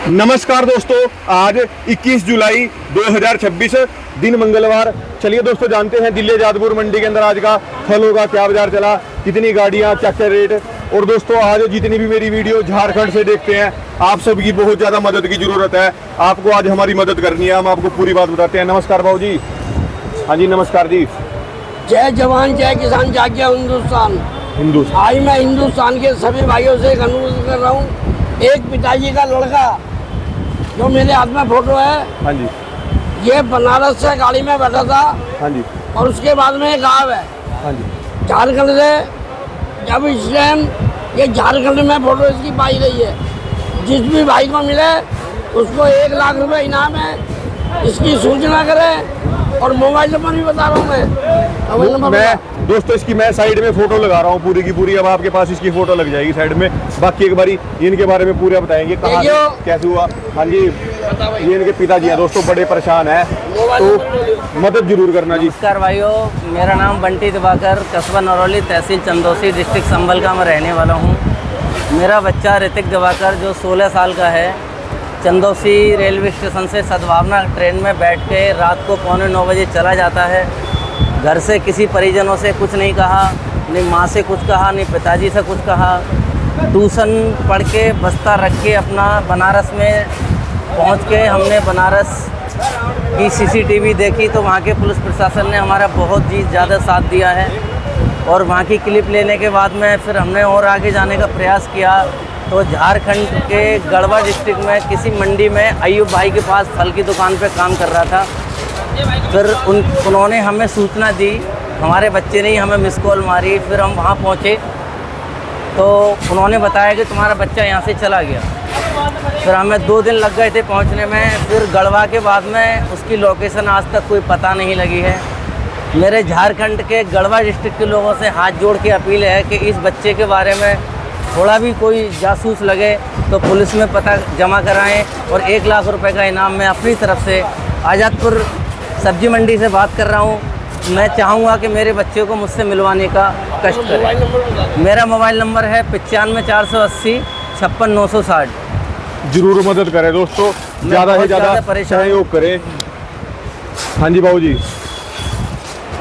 नमस्कार दोस्तों, आज 21 जुलाई 2026 दिन मंगलवार। चलिए दोस्तों, जानते हैं दिल्ली जादपुर मंडी के अंदर आज का फलों का क्या बाजार चला, कितनी गाड़ियां, क्या क्या रेट। और दोस्तों, आज जितनी भी मेरी वीडियो झारखंड से देखते हैं, आप सबकी बहुत ज़्यादा मदद की ज़रूरत है। आपको आज हमारी मदद करनी है, हम आपको पूरी बात बताते हैं। नमस्कार भाऊ जी। हाँ जी, नमस्कार जी। जय जवान जय किसान जागे हिंदुस्तान। आज मैं हिंदुस्तान के सभी भाइयों से एक अनुरोध कर रहा हूँ। एक पिताजी का लड़का जो मेरे हाथ में फोटो है, हाँ जी, ये बनारस से गाड़ी में बैठा था। हाँ जी, और उसके बाद में एक गाँव है हाँ जी, झारखंड से। जब इस टाइम ये झारखंड में फोटो इसकी पाई गई है, जिस भी भाई को मिले उसको 1 लाख रुपए इनाम है। इसकी सूचना करें। और मोबाइल नंबर भी बता रहा हूँ मैं। मोबाइल नंबर मैं दोस्तों इसकी मैं साइड में फोटो लगा रहा हूँ पूरी की पूरी। अब आपके पास इसकी फोटो लग जाएगी साइड में। बाकी एक बारी इनके बारे में पूरा बताएंगे, कहाँ कैसे हुआ। हाँ जी, ये इनके पिताजी हैं दोस्तों, बड़े परेशान हैं, तो मदद जरूर करना जी। नमस्कार भाइयों, मेरा नाम बंटी दिवाकर, कस्बा नरौली, तहसील चंदौसी, डिस्ट्रिक्ट संभल का मैं रहने वाला हूँ। मेरा बच्चा ऋतिक दिवाकर जो 16 साल का है, चंदौसी रेलवे स्टेशन से सद्भावना ट्रेन में बैठ के रात को 8:45 बजे चला जाता है। घर से किसी परिजनों से कुछ नहीं कहा, नहीं माँ से कुछ कहा, नहीं पिताजी से कुछ कहा। ट्यूशन पढ़ के बस्ता रख के अपना बनारस में पहुँच के हमने बनारस की सीसीटीवी देखी, तो वहाँ के पुलिस प्रशासन ने हमारा बहुत ही ज़्यादा साथ दिया है। और वहाँ की क्लिप लेने के बाद में फिर हमने और आगे जाने का प्रयास किया। तो झारखंड के गढ़वा डिस्ट्रिक्ट में किसी मंडी में अयूब भाई के पास फल की दुकान पे काम कर रहा था। फिर उन्होंने हमें सूचना दी, हमारे बच्चे ने ही हमें मिस कॉल मारी। फिर हम वहाँ पहुँचे तो उन्होंने बताया कि तुम्हारा बच्चा यहाँ से चला गया। फिर हमें 2 दिन लग गए थे पहुँचने में। फिर गढ़वा के बाद में उसकी लोकेशन आज तक कोई पता नहीं लगी है। मेरे झारखंड के गढ़वा डिस्ट्रिक्ट के लोगों से हाथ जोड़ के अपील है कि इस बच्चे के बारे में थोड़ा भी कोई जासूस लगे तो पुलिस में पता जमा कराएं। और 1 लाख रुपए का इनाम मैं अपनी तरफ से आज़ादपुर सब्जी मंडी से बात कर रहा हूं। मैं चाहूँगा कि मेरे बच्चे को मुझसे मिलवाने का कष्ट करें। मेरा मोबाइल नंबर है 95 480 56 960। जरूर मदद करें दोस्तों, ज़्यादा से ज़्यादा सहयोग करें। हाँ जी बाबू जी।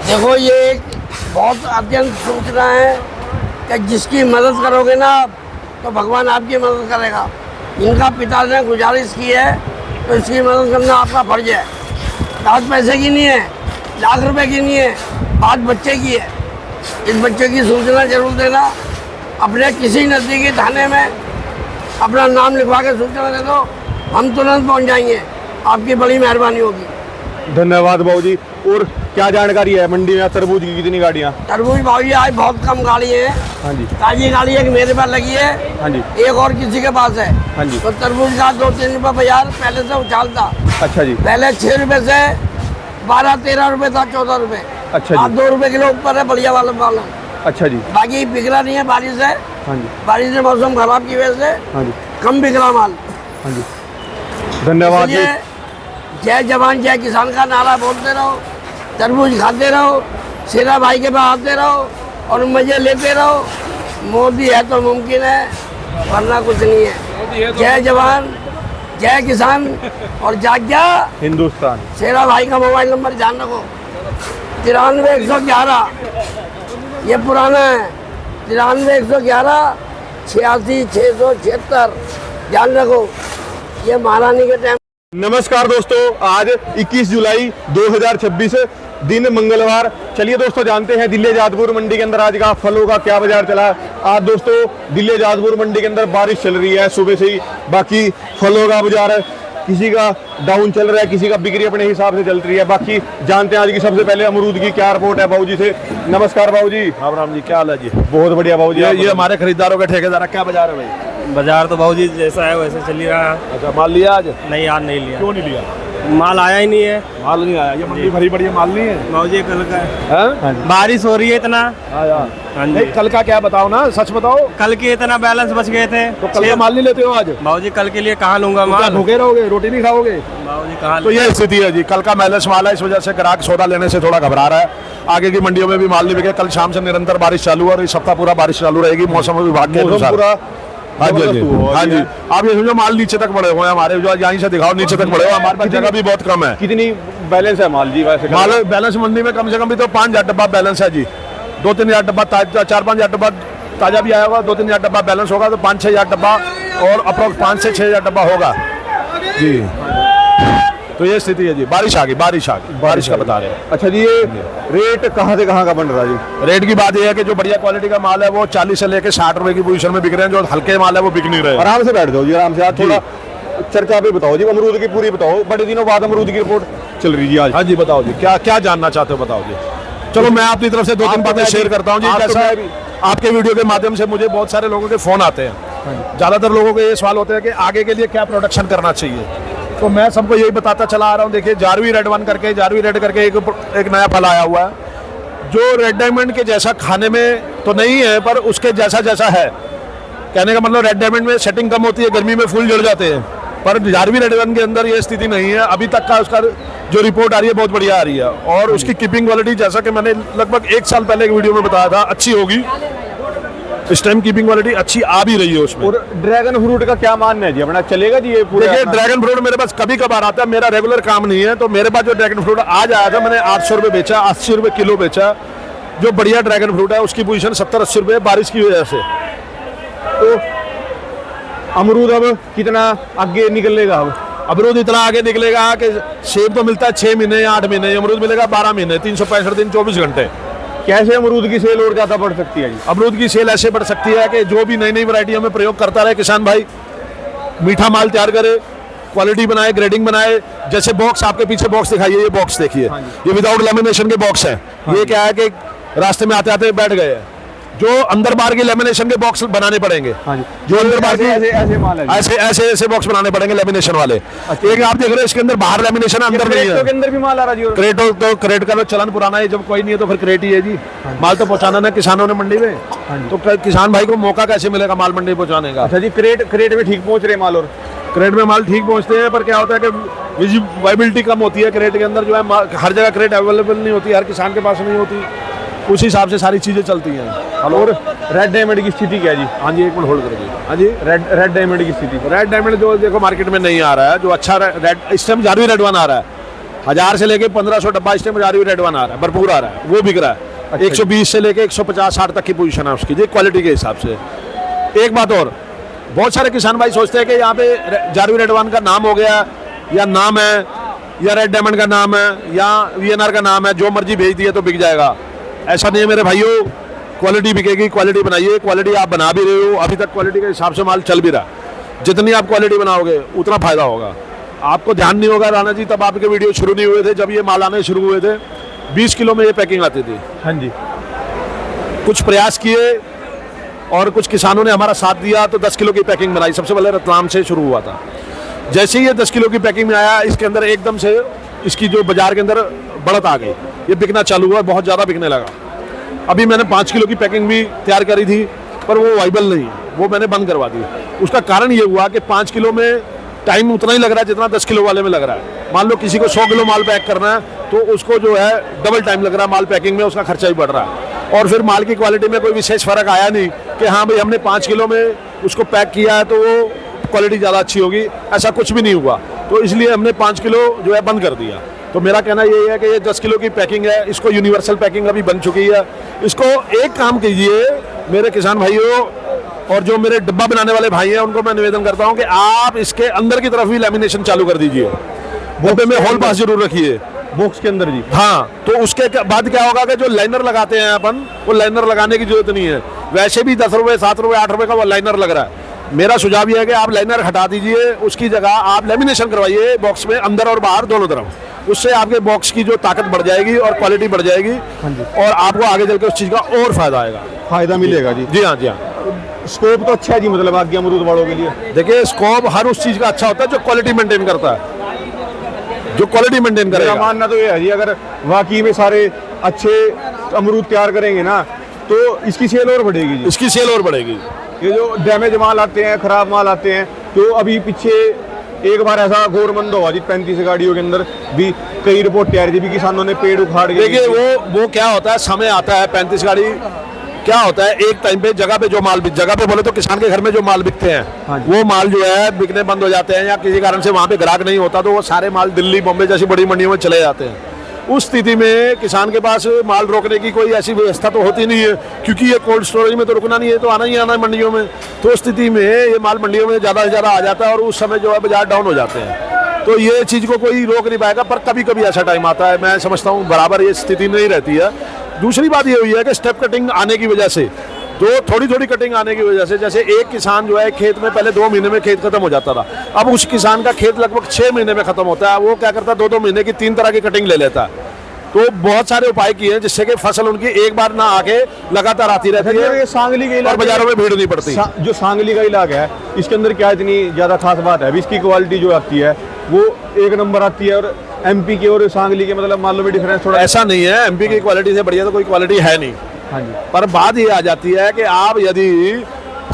देखो, ये एक बहुत अत्यंत सूचना है कि जिसकी मदद करोगे ना तो भगवान आपकी मदद करेगा। इनका पिता ने गुजारिश की है तो इसकी मदद करना आपका फर्ज है। बात पैसे की नहीं है, लाख रुपए की नहीं है, बात बच्चे की है। इस बच्चे की सूचना जरूर देना। अपने किसी नज़दीकी थाने में अपना नाम लिखवा के सूचना दे दो, हम तुरंत पहुंच जाएंगे। आपकी बड़ी मेहरबानी होगी। धन्यवाद बाबू जी। और क्या जानकारी है मंडी में तरबूज की कितनी गाड़ियाँ? तरबूज भाव जी आज बहुत कम गाड़ी है। हाँ जी, ताजी गाड़ी एक मेरे पास लगी है। हाँ जी, एक और किसी के पास है। हाँ जी। तो तरबूज का 2-3 रुपये बाजार पहले से उछाल था। अच्छा जी। पहले 6 रुपये से 12-13 रुपये था, 14 रुपये। अच्छा जी। अब 2 रुपये किलो ऊपर है बढ़िया वाला माल। अच्छा जी। बाकी बिक रहा नहीं है, बारिश है। हाँ जी, बारिश से मौसम खराब की वजह से हाँ जी, कम बिक रहा माल। हाँ जी। धन्यवाद जी। जय जवान जय किसान का नारा बोलते रहो, तरबूज खाते रहो, शेरा भाई के पास आते रहो और मजे लेते रहो। मोदी है तो मुमकिन है, वरना कुछ नहीं है। जय जवान जय किसान और जाग्या हिंदुस्तान। शेरा भाई का मोबाइल नंबर ध्यान रखो, 93 111। ये पुराना है, 93 111 86 676। ध्यान रखो, ये महारानी के टाइम। नमस्कार दोस्तों, आज 21 जुलाई 2026 दिन मंगलवार। चलिए दोस्तों, जानते हैं दिल्ली जादपुर मंडी के अंदर आज का फलों का क्या बाजार चला। आज दोस्तों दिल्ली जादपुर मंडी के अंदर बारिश चल रही है सुबह से ही। बाकी फलों का बाजार किसी का डाउन चल रहा है, किसी का बिक्री अपने हिसाब से चल रही है। बाकी जानते हैं आज की सबसे पहले अमरूद की क्या रिपोर्ट है बाबू जी से। नमस्कार बाबू जी। राम राम जी, क्या हाल है जी? बहुत बढ़िया बाबू जी। ये हमारे खरीदारों के ठेकेदार है। क्या बाजार है भाई? बाजार तो भाऊ जी जैसा है वैसे चल ही रहा है। अच्छा, माल लिया आज? नहीं, आज नहीं लिया। क्यों नहीं लिया? माल आया ही नहीं है। माल नहीं आया? ये मंडी भरी पड़ी है, माल नहीं है भाऊ जी। कल का हैं? बारिश हो रही है इतना। हाँ यार। हाँ जी। नहीं, कल का क्या बताओ ना, सच बताओ। कल के इतना बैलेंस बच गए थे। तो कल का माल नहीं लेते हो आज? भाऊ जी कल के लिए कहाँ लूंगा तो क्या माल? भूखे रहोगे, रोटी नहीं खाओगे? भाऊ जी कहाँ? तो ये स्थिति है जी। कल का बैलेंस माल है, इस वजह से ग्राहक सौदा लेने से थोड़ा घबरा रहा है। आगे की मंडियों में भी माल नहीं बिके। कल शाम से निरंतर बारिश चालू है और इस सप्ताह पूरा बारिश चालू रहेगी, मौसम विभाग के अनुसार। हाँ जी, हाँ जी, जबरदस्त हुआ हाँ जी। है। आप ये समझो माल नीचे तक पड़े हुए हैं हमारे, जो यहीं से दिखाओ नीचे तक पड़े हुए हैं, हमारे पास जगह भी बहुत कम है। कितनी बैलेंस है माल जी वैसे? माल बैलेंस मंडी में कम से कम भी तो 5,000 डब्बा बैलेंस है जी। 2-3 हज़ार डब्बा 4-5 हज़ार डब्बा ताज़ा भी आया होगा, 2-3 हज़ार डब्बा बैलेंस होगा, तो 5-6 हज़ार डब्बा और अप्रोक्स 5 से 6 हज़ार डब्बा होगा जी। तो ये स्थिति है जी। बारिश आ गई, बारिश का बता रहे हैं। अच्छा जी, ये रेट कहाँ से कहाँ का बन रहा है जी? रेट की बात यह है कि जो बढ़िया क्वालिटी का माल है वो 40 से लेके 60 रुपए की पोजीशन में बिक रहे हैं, जो हल्के माल है वो बिक नहीं रहे। आराम से बैठ जाओ जी, आराम से। आज थोड़ा चर्चा पे बताओ जी, अमरूद की पूरी बताओ। बड़े दिनों बाद अमरूद की रिपोर्ट चल रही जी आज। हाँ जी, बताओ जी, क्या क्या जानना चाहते हो, बताओ जी। चलो मैं अपनी तरफ से 2-3 बातें शेयर करता हूँ जी। जैसा आपके वीडियो के माध्यम से मुझे बहुत सारे लोगों के फोन आते हैं, ज्यादातर लोगों के ये सवाल होते हैं कि आगे के लिए क्या प्रोडक्शन करना चाहिए। तो मैं सबको यही बताता चला आ रहा हूँ। देखिए, जारवी रेड करके एक नया फल आया हुआ है, जो रेड डायमंड के जैसा खाने में तो नहीं है, पर उसके जैसा है। कहने का मतलब रेड डायमंड में सेटिंग कम होती है, गर्मी में फूल जड़ जाते हैं, पर जारवी रेड वन के अंदर ये स्थिति नहीं है। अभी तक का उसका जो रिपोर्ट आ रही है बहुत बढ़िया आ रही है, और उसकी कीपिंग क्वालिटी जैसा कि मैंने लगभग 1 साल पहले एक वीडियो में बताया था, अच्छी होगी। इस टाइम कीपिंग क्वालिटी अच्छी आ भी रही है उसमें। और ड्रैगन फ्रूट का क्या मानना है जी अपना, चलेगा जी ये पूरा? देखिए, ड्रैगन फ्रूट मेरे पास कभी कभार आता है, मेरा रेगुलर काम नहीं है। तो मेरे पास जो ड्रैगन फ्रूट आज आया था, मैंने 800 रुपये बेचा, 80 रुपये किलो बेचा। जो बढ़िया ड्रैगन फ्रूट है उसकी पोजीशन 70-80 रुपये बारिश की वजह से। तो अमरूद अब कितना आगे निकलेगा? अब अमरूद इतना आगे निकलेगा कि सेब तो मिलता है 6 महीने या 8 महीने, अमरूद मिलेगा 12 महीने, 365 दिन 24 घंटे। कैसे अमरूद की सेल और ज्यादा बढ़ सकती है जी? अमरूद की सेल ऐसे बढ़ सकती है कि जो भी नई नई वैरायटियों में प्रयोग करता रहे किसान भाई, मीठा माल तैयार करे, क्वालिटी बनाए, ग्रेडिंग बनाए। जैसे बॉक्स, आपके पीछे बॉक्स दिखाइए, ये बॉक्स देखिए, ये विदाउट लेमिनेशन के बॉक्स हैं। ये क्या है कि रास्ते में आते आते बैठ गए हैं, जो अंदर बाहर के लेमिनेशन के बॉक्स बनाने पड़ेंगे। जो अंदर बाहर के ऐसे माल है जी। ऐसे बॉक्स बनाने पड़ेंगे लेमिनेशन वाले। एक आप देख रहे हैं, इसके अंदर बाहर लेमिनेशन है, अंदर नहीं क्रेटों के है। अंदर भी माल आ रहा जी? और क्रेट का तो चलन पुराना है, जब कोई नहीं है तो फिर क्रेट ही है जी। माल तो पहुंचाना ना किसानों ने मंडी में, तो किसान भाई को मौका कैसे मिलेगा माल मंडी पहुंचाने का? अच्छा जी, क्रेट में ठीक पहुंच रहे माल? और क्रेट में माल ठीक पहुंचते हैं, पर क्या होता है कि विजिबिलिटी कम होती है क्रेट के अंदर। जो है हर जगह क्रेट अवेलेबल नहीं होती, हर किसान के पास नहीं होती, उस हिसाब से सारी चीजें चलती हैं। और रेड डायमंड की स्थिति क्या है जी? हाँ जी, एक मिनट होल्ड करिए। हाँ जी, रेड डायमंड की स्थिति? रेड डायमंड जो देखो मार्केट में नहीं आ रहा है, जो अच्छा रेड इस टाइम जारवी रेड वन आ रहा है, 1000 से लेके 1500 डब्बा इस टाइम जारवी रेड वन आ रहा है, भरपूर आ रहा है, वो बिक रहा है। अच्छा 120 से लेके 150-60 तक की पोजीशन है उसकी जी, क्वालिटी के हिसाब से। एक बात और, बहुत सारे किसान भाई सोचते हैं कि यहाँ पे जारवी रेड वन का नाम हो गया, या नाम है, या रेड डायमंड का नाम है, या VNR का नाम है, जो मर्जी भेज दिए तो बिक जाएगा। ऐसा नहीं है मेरे भाइयों, क्वालिटी बिकेगी। क्वालिटी बनाइए, क्वालिटी आप बना भी रहे हो, अभी तक क्वालिटी के हिसाब से माल चल भी रहा है। जितनी आप क्वालिटी बनाओगे उतना फायदा होगा। आपको ध्यान नहीं होगा राणा जी, तब आपके वीडियो शुरू नहीं हुए थे, जब ये माल आने शुरू हुए थे 20 किलो में ये पैकिंग आती थी। हाँ जी, कुछ प्रयास किए और कुछ किसानों ने हमारा साथ दिया, तो 10 किलो की पैकिंग बनाई। सबसे पहले रतलाम से शुरू हुआ था। जैसे ही ये 10 किलो की पैकिंग में आया, इसके अंदर एकदम से इसकी जो बाजार के अंदर बढ़त आ गई, ये बिकना चालू हुआ, बहुत ज़्यादा बिकने लगा। अभी मैंने 5 किलो की पैकिंग भी तैयार करी थी, पर वो वाइबल नहीं, वो मैंने बंद करवा दी। उसका कारण ये हुआ कि 5 किलो में टाइम उतना ही लग रहा है जितना 10 किलो वाले में लग रहा है। मान लो किसी को 100 किलो माल पैक करना है, तो उसको जो है डबल टाइम लग रहा है माल पैकिंग में, उसका खर्चा भी बढ़ रहा है। और फिर माल की क्वालिटी में कोई विशेष फर्क आया नहीं कि हाँ भाई हमने 5 किलो में उसको पैक किया है तो वो क्वालिटी ज़्यादा अच्छी होगी, ऐसा कुछ भी नहीं हुआ। तो इसलिए हमने 5 किलो जो है बंद कर दिया। तो मेरा कहना ये है कि ये 10 किलो की पैकिंग है, इसको यूनिवर्सल पैकिंग अभी बन चुकी है। इसको एक काम कीजिए मेरे किसान भाइयों, और जो मेरे डिब्बा बनाने वाले भाई हैं उनको मैं निवेदन करता हूं कि आप इसके अंदर की तरफ भी लेमिनेशन चालू कर दीजिए। डब्बे में होल पास जरूर रखिए बॉक्स के अंदर जी। हाँ, तो उसके बाद क्या होगा कि जो लाइनर लगाते हैं अपन, वो लाइनर लगाने की जरूरत नहीं है। वैसे भी 10 रुपये, 7 रुपये, 8 रुपये का वो लाइनर लग रहा है। मेरा सुझाव ये है कि आप लाइनर हटा दीजिए, उसकी जगह आप लेमिनेशन करवाइए बॉक्स में, अंदर और बाहर दोनों तरफ। उससे आपके बॉक्स की जो ताकत बढ़ जाएगी और क्वालिटी बढ़ जाएगी, और आपको आगे चल के उस चीज़ का और फायदा आएगा, फायदा मिलेगा जी। जी हाँ, जी हाँ। स्कोप तो अच्छा है जी, मतलब आगे अमरूद वालों के लिए। देखिए, स्कोप हर उस चीज़ का अच्छा होता है जो क्वालिटी मेंटेन करता है, जो क्वालिटी मेंटेन मेरा करेगा। मानना तो ये है जी, अगर वाकई में सारे अच्छे अमरूद तैयार करेंगे ना, तो इसकी सेल और बढ़ेगी जी। इसकी सेल और बढ़ेगी। ये जो डैमेज माल आते हैं, खराब माल आते हैं, तो अभी पीछे एक बार ऐसा घोरमंद हुआ जी, 35 गाड़ियों के अंदर भी कई रिपोर्ट तैयार थी भी, किसानों ने पेड़ उखाड़ के। देखिए, वो क्या होता है, समय आता है 35 गाड़ी क्या होता है, एक टाइम पे जगह पे जो माल जगह पे बोले तो किसान के घर में जो माल बिकते हाँ हैं जी। वो माल जो है बिकने बंद हो जाते हैं, या किसी कारण से वहाँ पे ग्राहक नहीं होता तो वो सारे माल दिल्ली बॉम्बे जैसी बड़ी मंडियों में चले जाते हैं। उस स्थिति में किसान के पास माल रोकने की कोई ऐसी व्यवस्था तो होती नहीं है, क्योंकि ये कोल्ड स्टोरेज में तो रुकना नहीं है, तो आना ही आना है मंडियों में। तो उस स्थिति में ये माल मंडियों में ज़्यादा से ज़्यादा आ जाता है और उस समय जो है बाजार डाउन हो जाते हैं। तो ये चीज़ को कोई रोक नहीं पाएगा, पर कभी कभी ऐसा टाइम आता है, मैं समझता हूँ बराबर ये स्थिति नहीं रहती है। दूसरी बात ये हुई है कि स्टेप कटिंग आने की वजह से, तो थोड़ी थोड़ी कटिंग आने की वजह से, जैसे एक किसान जो है खेत में पहले 2 महीने में खेत खत्म हो जाता था, अब उस किसान का खेत लगभग 6 महीने में खत्म होता है। वो क्या करता है, 2-2 महीने की 3 तरह की कटिंग ले लेता है। तो बहुत सारे उपाय किए हैं जिससे कि फसल उनकी एक बार ना आके लगातार आती रहती ये है सांगली के और इलाके बाजारों में भीड़ नहीं पड़ती। जो सांगली का इलाका है, इसके अंदर क्या इतनी ज़्यादा खास बात है? अभी इसकी क्वालिटी जो आती है वो एक नंबर आती है, और एमपी के और सांगली के मतलब मान लो भी डिफरेंस थोड़ा ऐसा नहीं है, एमपी की क्वालिटी से बढ़िया तो कोई क्वालिटी है नहीं। हाँ जी। पर बात ये आ जाती है कि आप यदि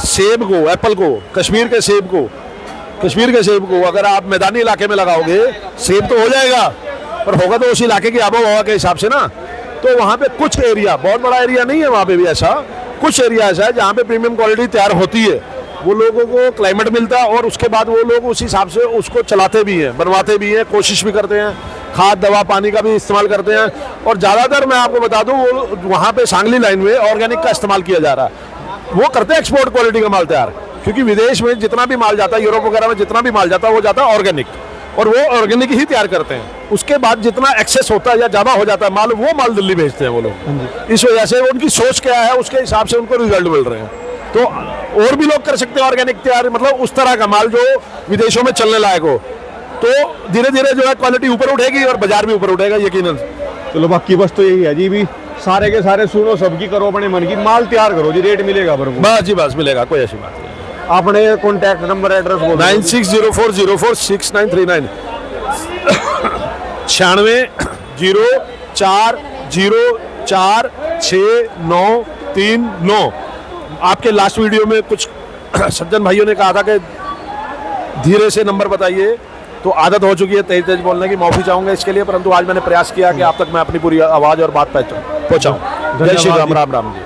सेब को, एप्पल को, कश्मीर के सेब को अगर आप मैदानी इलाके में लगाओगे, सेब तो हो जाएगा, पर होगा तो उस इलाके की आबो हवा के हिसाब से ना। तो वहाँ पे कुछ एरिया, बहुत बड़ा एरिया नहीं है वहाँ पे भी ऐसा, कुछ एरिया ऐसा है जहाँ पे प्रीमियम क्वालिटी तैयार होती है, वो लोगों को क्लाइमेट मिलता है और उसके बाद वो लोग उस हिसाब से उसको चलाते भी हैं, बनवाते भी हैं, कोशिश भी करते हैं, खाद दवा पानी का भी इस्तेमाल करते हैं। और ज़्यादातर मैं आपको बता दूं, वो वहाँ पे सांगली लाइन में ऑर्गेनिक का इस्तेमाल किया जा रहा है। वो करते हैं एक्सपोर्ट क्वालिटी का माल तैयार, क्योंकि विदेश में जितना भी माल जाता है, यूरोप वगैरह में जितना भी माल जाता है वो जाता है ऑर्गेनिक, और वो ऑर्गेनिक ही तैयार करते हैं। उसके बाद जितना एक्सेस होता है या ज़्यादा हो जाता है माल, वो माल दिल्ली भेजते हैं वो लोग। इस वजह से उनकी सोच क्या है, उसके हिसाब से उनको रिजल्ट मिल रहे हैं। तो और भी लोग कर सकते हैं ऑर्गेनिक तैयार, मतलब उस तरह का माल जो विदेशों में चलने लायक हो। तो धीरे धीरे जो है क्वालिटी ऊपर उठेगी और बाजार भी ऊपर उठेगा यकीनन। चलो बाकी बस तो यही है जी, भी सारे के सारे सुनो, सबकी करो अपने मन की, माल तैयार करो जी, रेट मिलेगा बरको। बस जी बस मिलेगा, कोई ऐसी बात नहीं। आपने कॉन्टैक्ट नंबर एड्रेस बोलो। 9604046939 9604046939। आपके लास्ट वीडियो में कुछ सज्जन भाइयों ने कहा था कि धीरे से नंबर बताइए, तो आदत हो चुकी है तेज तेज बोलने की, माफी चाहूंगा इसके लिए, परंतु आज मैंने प्रयास किया कि आप तक मैं अपनी पूरी आवाज़ और बात पहुंचाऊं। जय श्री राम, राम राम जी।